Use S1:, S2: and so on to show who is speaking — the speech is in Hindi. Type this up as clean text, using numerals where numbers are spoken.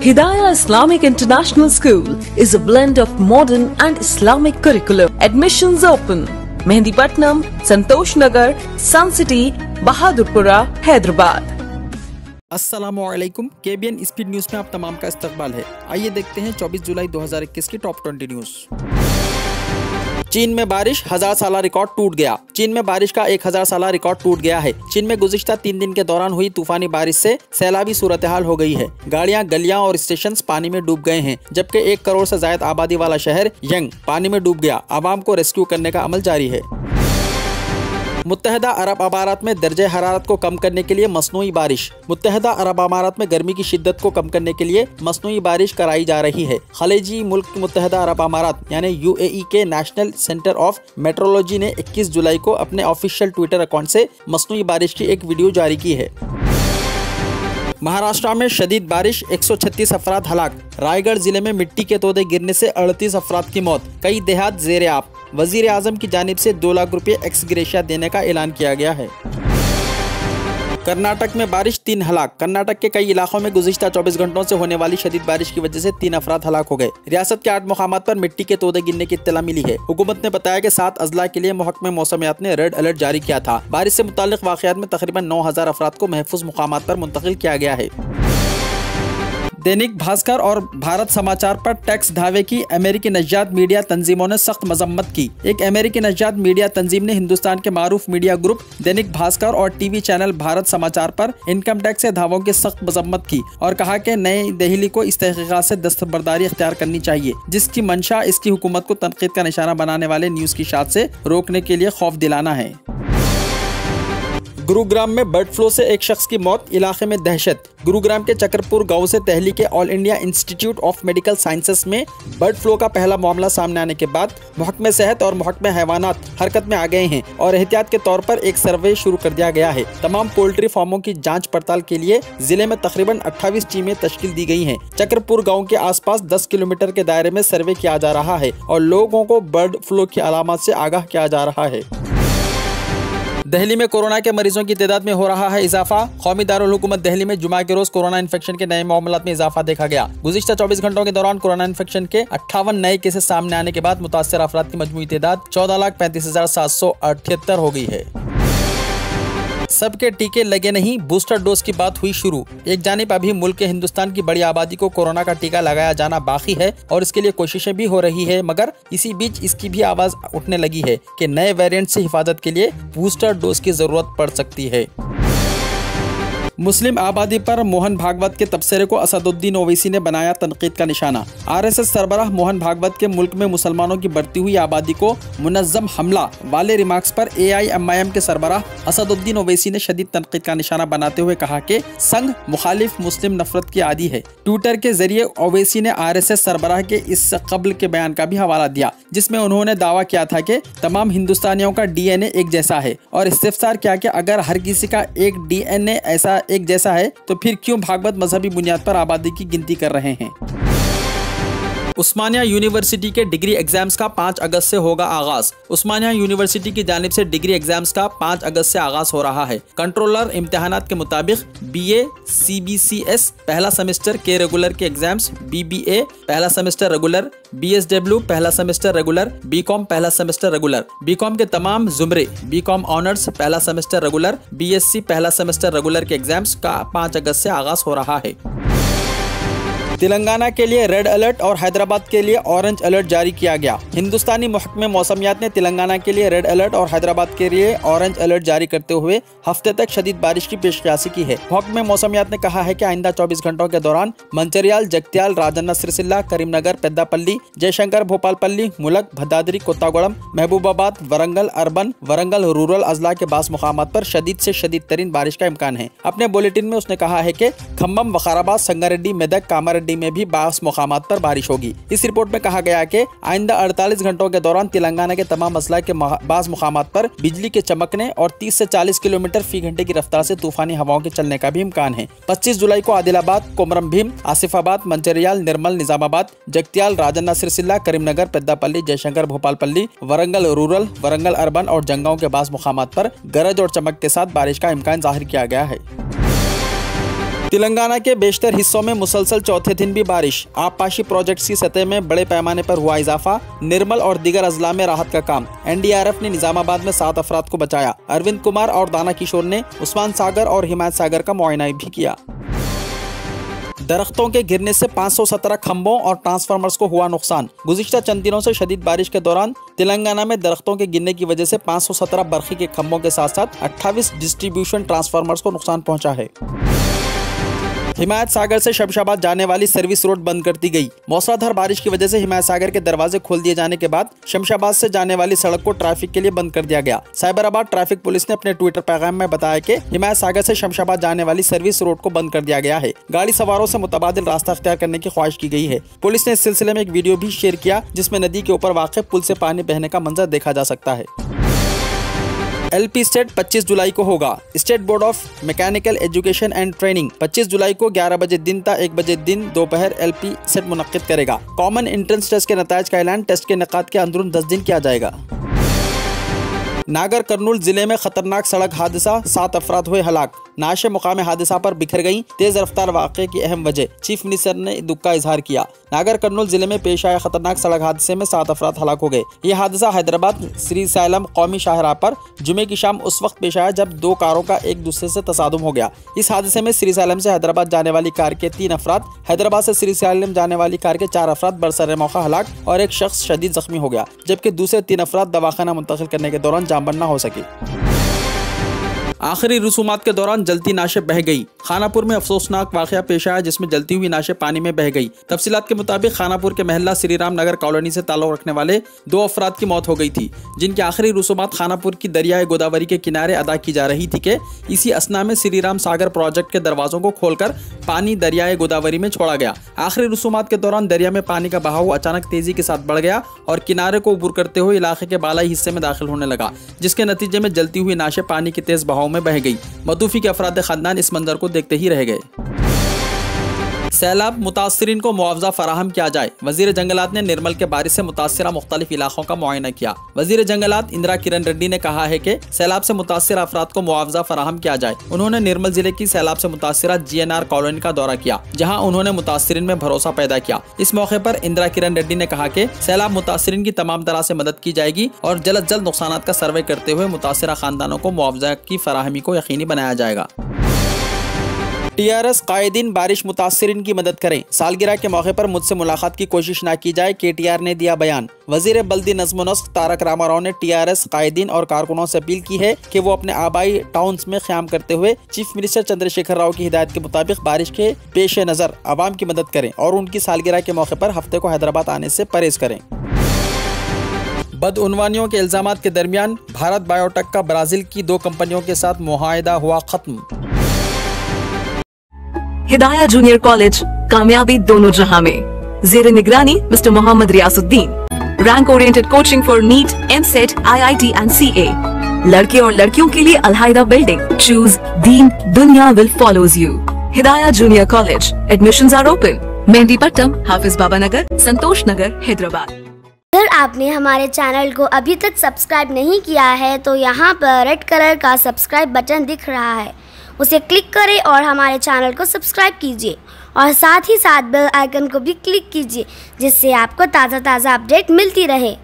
S1: Hidayah Islamic International School is a blend of modern and Islamic curriculum. Admissions open. Mehendipatnam, Santosh Nagar, Sun City, Bahadurpura, Hyderabad.
S2: अस्सलामुअलैकुम, KBN स्पीड न्यूज़ में आप तमाम का इस्तकबाल है। आइए देखते हैं 24 जुलाई 2021 की टॉप 20 न्यूज़। चीन में बारिश, 1000 साला रिकॉर्ड टूट गया। चीन में बारिश का 1000 साला रिकॉर्ड टूट गया है। चीन में गुज़िश्ता 3 दिन के दौरान हुई तूफानी बारिश से सैलाबी सूरत हाल हो गई है। गाड़ियां, गलियां और स्टेशन पानी में डूब गए हैं, जबकि 1 करोड़ से ज्यादा आबादी वाला शहर यंग पानी में डूब गया। आवाम को रेस्क्यू करने का अमल जारी है। मुत्तहदा अरब अमारात में दर्जे हरारत को कम करने के लिए मसनूई बारिश। मुत्तहदा अरब अमारात में गर्मी की शिद्दत को कम करने के लिए मसनूई बारिश कराई जा रही है। खलीजी मुल्क मुत्तहदा अरब अमारात यानी UAE के नेशनल सेंटर ऑफ मेट्रोलॉजी ने 21 जुलाई को अपने ऑफिशियल ट्विटर अकाउंट से मसनूई बारिश की एक वीडियो जारी की है। महाराष्ट्र में शदीद बारिश, 136 अफराद हलाक। रायगढ़ जिले में मिट्टी के तोदे गिरने से 38 अफराद की मौत, कई देहात जेर आब। वजीर आजम की जानिब से 2 लाख रुपये एक्स ग्रेशिया देने का ऐलान किया गया है। कर्नाटक में बारिश, 3 हलाक। कर्नाटक के कई इलाकों में गुज़िश्ता 24 घंटों से होने वाली शदीद बारिश की वजह से 3 अफराद हलाक हो गए। रियासत के 8 मुकामात पर मिट्टी के तोदे गिरने की इत्तला मिली है। हुकूमत ने बताया कि 7 अजला के लिए महकमे मौसमियात ने रेड अलर्ट जारी किया था। बारिश से मुताल्लिक वाक़यात में तकरीबन 9000 अफराद को महफूज मुकामात पर मुंतकिल किया गया है। दैनिक भास्कर और भारत समाचार पर टैक्स दावे की अमेरिकी नजात मीडिया तंजीमों ने सख्त मजम्मत की। एक अमेरिकी नजात मीडिया तंजीम ने हिंदुस्तान के मारूफ मीडिया ग्रुप दैनिक भास्कर और टीवी चैनल भारत समाचार पर इनकम टैक्स से दावों की सख्त मजम्मत की और कहा कि नई दिल्ली को इस तहकीकात से दस्तबरदारी इख्तियार करनी चाहिए, जिसकी मंशा इसकी हुकूमत को तनकीद का निशाना बनाने वाले न्यूज की शात से रोकने के लिए खौफ दिलाना है। गुरुग्राम में बर्ड फ्लू से एक शख्स की मौत, इलाके में दहशत। गुरुग्राम के चकरपुर गांव से दिल्ली के all India institute of medical sciences में बर्ड फ्लू का पहला मामला सामने आने के बाद महकमे सेहत और महकमे हैवानात हरकत में आ गए हैं और एहतियात के तौर पर एक सर्वे शुरू कर दिया गया है। तमाम पोल्ट्री फार्मों की जांच पड़ताल के लिए जिले में तकरीबन 28 टीमें तश्कील दी गई हैं। चकरपुर गाँव के आसपास 10 किलोमीटर के दायरे में सर्वे किया जा रहा है और लोगों को बर्ड फ्लू की अलामत से आगाह किया जा रहा है। दिल्ली में कोरोना के मरीजों की तादाद में हो रहा है इजाफा। कौमी दारुल हुकूमत दिल्ली में जुमा के रोज कोरोना इन्फेक्शन के नए मामलात में इजाफा देखा गया। गुज़िश्ता 24 घंटों के दौरान कोरोना इन्फेक्शन के 58 नए केसेस सामने आने के बाद मुतासर अफराद की मजमूई तादाद 14,35,778 हो गई है। सबके टीके लगे नहीं, बूस्टर डोज की बात हुई शुरू। एक जानिब अभी मुल्क के हिंदुस्तान की बड़ी आबादी को कोरोना का टीका लगाया जाना बाकी है और इसके लिए कोशिशें भी हो रही है, मगर इसी बीच इसकी भी आवाज उठने लगी है कि नए वेरिएंट से हिफाजत के लिए बूस्टर डोज की जरूरत पड़ सकती है। मुस्लिम आबादी पर मोहन भागवत के तबसरे को असदुद्दीन ओवैसी ने बनाया तनकीद का निशाना। RSS सरबराह मोहन भागवत के मुल्क में मुसलमानों की बढ़ती हुई आबादी को मुनज़्ज़म हमला वाले रिमार्क्स पर AIMIM के सरबराह असदुद्दीन ओवैसी ने शदीद तनकीद का निशाना बनाते हुए कहा कि संघ मुखालिफ मुस्लिम नफरत की आदी है। ट्विटर के जरिए ओवैसी ने RSS सरबराह के इस कबल के बयान का भी हवाला दिया, जिसमें उन्होंने दावा किया था कि तमाम हिंदुस्तानियों का DNA एक जैसा है और इस्तिफसार किया कि अगर हर किसी का एक DNA ऐसा एक जैसा है तो फिर क्यों भागवत मजहबी बुनियाद पर आबादी की गिनती कर रहे हैं। उस्मानिया यूनिवर्सिटी के डिग्री एग्जाम्स का 5 अगस्त से होगा आगाज। उस्मानिया यूनिवर्सिटी की जानिब से डिग्री एग्जाम्स का 5 अगस्त से आगाज हो रहा है। कंट्रोलर इम्तिहानात के मुताबिक BA CBCS पहला सेमेस्टर के रेगुलर के एग्जाम्स, BBA पहला सेमेस्टर रेगुलर, BSW पहला सेमेस्टर रेगुलर, BCom पहला सेमेस्टर रेगुलर, BCom के तमाम जुमरे, BCom ऑनर्स पहला सेमेस्टर रेगुलर, BSc पहला सेमेस्टर रेगुलर के एग्जाम्स का 5 अगस्त से आगाज हो रहा है। तेलंगाना के लिए रेड अलर्ट और हैदराबाद के लिए ऑरेंज अलर्ट जारी किया गया। हिंदुस्तानी महकमे मौसमियात ने तेलंगाना के लिए रेड अलर्ट और हैदराबाद के लिए ऑरेंज अलर्ट जारी करते हुए हफ्ते तक शदीद बारिश की पेशकशी की है। महकमे मौसमियात ने कहा है कि आइंदा 24 घंटों के दौरान मंचिर्याल, जगत्याल, राजन्ना सिरसिल्ला, करीमनगर, पेद्दापल्ली, जयशंकर, भोपालपल्ली, मुलक, भद्दादरी, कोत्तागुड़म, महबूबाबाद, वरंगल अर्बन, वरंगल रूरल अजला के बास मुकामात पर शदीद से शदीद तरीन बारिश का इम्कान है। अपने बुलेटिन में उसने कहा है कि खम्मम, वकाराबाद, संगारेड्डी, मेदक, कामारेड्डी में भी बास मुकामात पर बारिश होगी। इस रिपोर्ट में कहा गया कि आइंदा 48 घंटों के दौरान तेलंगाना के तमाम अजला के बास मुकामात पर बिजली के चमकने और 30 से 40 किलोमीटर फी घंटे की रफ्तार से तूफानी हवाओं के चलने का भी इम्कान है। 25 जुलाई को आदिलाबाद, कोमरम भीम, आसिफाबाद, मंचिर्याल, निर्मल, निजामाबाद, जगत्याल, राजन्ना सिरसिल्ला, करीमनगर, पेद्दापल्ली, जयशंकर, भोपालपल्ली, वरंगल रूरल, वरंगल अर्बन और जंगाओं के बास मुकामात पर गरज और चमक के साथ बारिश का इम्कान जाहिर किया गया है। तेलंगाना के बेशतर हिस्सों में मुसलसल चौथे दिन भी बारिश। आबपाशी प्रोजेक्ट्स की सतह में बड़े पैमाने पर हुआ इजाफा। निर्मल और दीगर अजला में राहत का काम। NDRF ने निजामाबाद में 7 अफराद को बचाया। अरविंद कुमार और दाना किशोर ने उस्मान सागर और हिमायत सागर का मुआयना भी किया। दरख्तों के गिरने से 517 खंभों और ट्रांसफार्मर्स को हुआ नुकसान। गुज़िश्ता चंद दिनों से शदीद बारिश के दौरान तेलंगाना में दरख्तों के गिरने की वजह से 517 बरखी के खंभों के साथ साथ 28 डिस्ट्रीब्यूशन ट्रांसफार्मर्स को नुकसान पहुंचा है। हिमायत सागर से शमशाबाद जाने वाली सर्विस रोड बंद कर दी गई। मूसलाधार बारिश की वजह से हिमायत सागर के दरवाजे खोल दिए जाने के बाद शमशाबाद से जाने वाली सड़क को ट्रैफिक के लिए बंद कर दिया गया। साइबराबाद ट्रैफिक पुलिस ने अपने ट्विटर पैगाम में बताया कि हिमायत सागर से शमशाबाद जाने वाली सर्विस रोड को बंद कर दिया गया है। गाड़ी सवारों से मुतबादिल रास्ता अख्तियार करने की ख्वाहिश की गई है। पुलिस ने इस सिलसिले में एक वीडियो भी शेयर किया जिसमें नदी के ऊपर वाक़ पुल से पानी बहने का मंजर देखा जा सकता है। LP सेट 25 जुलाई को होगा। State board of mechanical education and training 25 जुलाई को 11 बजे दिन ता 1 बजे दिन दोपहर LP सेट मुनक्किद करेगा। कॉमन एंट्रेंस टेस्ट के नताइज का ऐलान टेस्ट के इनेकाद के अंदरून 10 दिन किया जाएगा। नागर कर्नूल जिले में खतरनाक सड़क हादसा, 7 अफराद हुए हलाक। नाशे मुकाम हादसा पर बिखर गई तेज रफ्तार वाक़े की अहम वजह। चीफ मिनिस्टर ने दुख का इजहार किया। नागर कर्नूल जिले में पेश आए खतरनाक सड़क हादसे में 7 अफराद हलाक हो गए। ये हादसा हैदराबाद श्रीसैलम कौमी शाहराह पर जुमे की शाम उस वक्त पेश आया जब 2 कारों का एक दूसरे से तसादुम हो गया। इस हादसे में श्रीसैलम से हैदराबाद जाने वाली कार के 3 अफराद, हैदराबाद से श्रीसैलम जाने वाली कार के 4 अफराद बरसर मौका हलाक और एक शख्स शदीद जख्मी हो गया, जबकि दूसरे 3 अफराद दवाखाना मुंतकिल करने के दौरान जान बन न हो सकी। आखिरी रसूमात के दौरान जलती नाशे बह गई। खानापुर में अफसोसनाक वाक़या पेश आया जिसमें जलती हुई नाशे पानी में बह गई। तफसीलात के मुताबिक खानापुर के महल्ला श्री राम नगर कॉलोनी से ताल्लुक़ रखने वाले 2 अफराद की मौत हो गई थी, जिनकी आखिरी रसूमात खानापुर की दरियाए गोदावरी के किनारे अदा की जा रही थी कि इसी असना में श्री राम सागर प्रोजेक्ट के दरवाजों को खोलकर पानी दरियाए गोदावरी में छोड़ा गया। आखिरी रसूमात के दौरान दरिया में पानी का बहाव अचानक तेजी के साथ बढ़ गया और किनारे को अबूर करते हुए इलाके के बालाई हिस्से में दाखिल होने लगा, जिसके नतीजे में जलती हुई नाशे पानी के तेज बहाव में बह गई। मतूफी के अफराद खानदान इस मंजर को देखते ही रह गए। सैलाब मुतासरीन को मुआवजा फराहम किया जाए। वजीर जंगलात ने निर्मल के बारिश से मुतासरा मुख्तलिफ इलाकों का मुआयना किया। वजीर जंगलात इंदिरा किरण रेड्डी ने कहा है कि सैलाब से मुतासर अफराद को मुआवजा फराहम किया जाए। उन्होंने निर्मल जिले की सैलाब से मुतासरा GNR कॉलोनी का दौरा किया, जहाँ उन्होंने मुतासरीन में भरोसा पैदा किया। इस मौके पर इंदिरा किरण रेड्डी ने कहा कि सैलाब मुतासरीन की तमाम तरह से मदद की जाएगी और जल्द नुकसानात का सर्वे करते हुए मुतासरा खानदानों को मुआवजा की फराहमी को यकीनी बनाया जाएगा। TRS कायदीन बारिश मुतासरीन की मदद करें। सालगिरह के मौके पर मुझसे मुलाकात की कोशिश न की जाए, KTR ने दिया बयान। वजीर बल्दी नज़्म नस्क तारक रामा राव ने TRS कायदीन और कारकुनों से अपील की है कि वो अपने आबाई टाउन्स में क़याम करते हुए चीफ मिनिस्टर चंद्रशेखर राव की हिदायत के मुताबिक बारिश के पेश नज़र आवाम की मदद करें और उनकी सालगिरह के मौके पर हफ्ते को हैदराबाद आने से परहेज करें। बदउनवानियों के इल्जामात के दरमियान भारत बायोटेक का ब्राजील की 2 कंपनियों के साथ मुआहदा हुआ खत्म।
S1: हिदाया जूनियर कॉलेज, कामयाबी दोनों जहां में। ज़ेरे निगरानी mister Mohammed Riyasuddin. Rank oriented coaching for NEET, MSET, IIT and CA। लड़के और लड़कियों के लिए अलहायदा बिल्डिंग। चूज दीन, दुनिया will follows you. Hidaya junior college, admissions are open. Mehdipatnam, Hafiz Baba Nagar, Santosh Nagar, Hyderabad.
S3: अगर आपने हमारे चैनल को अभी तक सब्सक्राइब नहीं किया है तो यहाँ पर रेड कलर का सब्सक्राइब बटन दिख रहा है, उसे क्लिक करें और हमारे चैनल को सब्सक्राइब कीजिए और साथ ही साथ बेल आइकन को भी क्लिक कीजिए, जिससे आपको ताज़ा अपडेट मिलती रहे।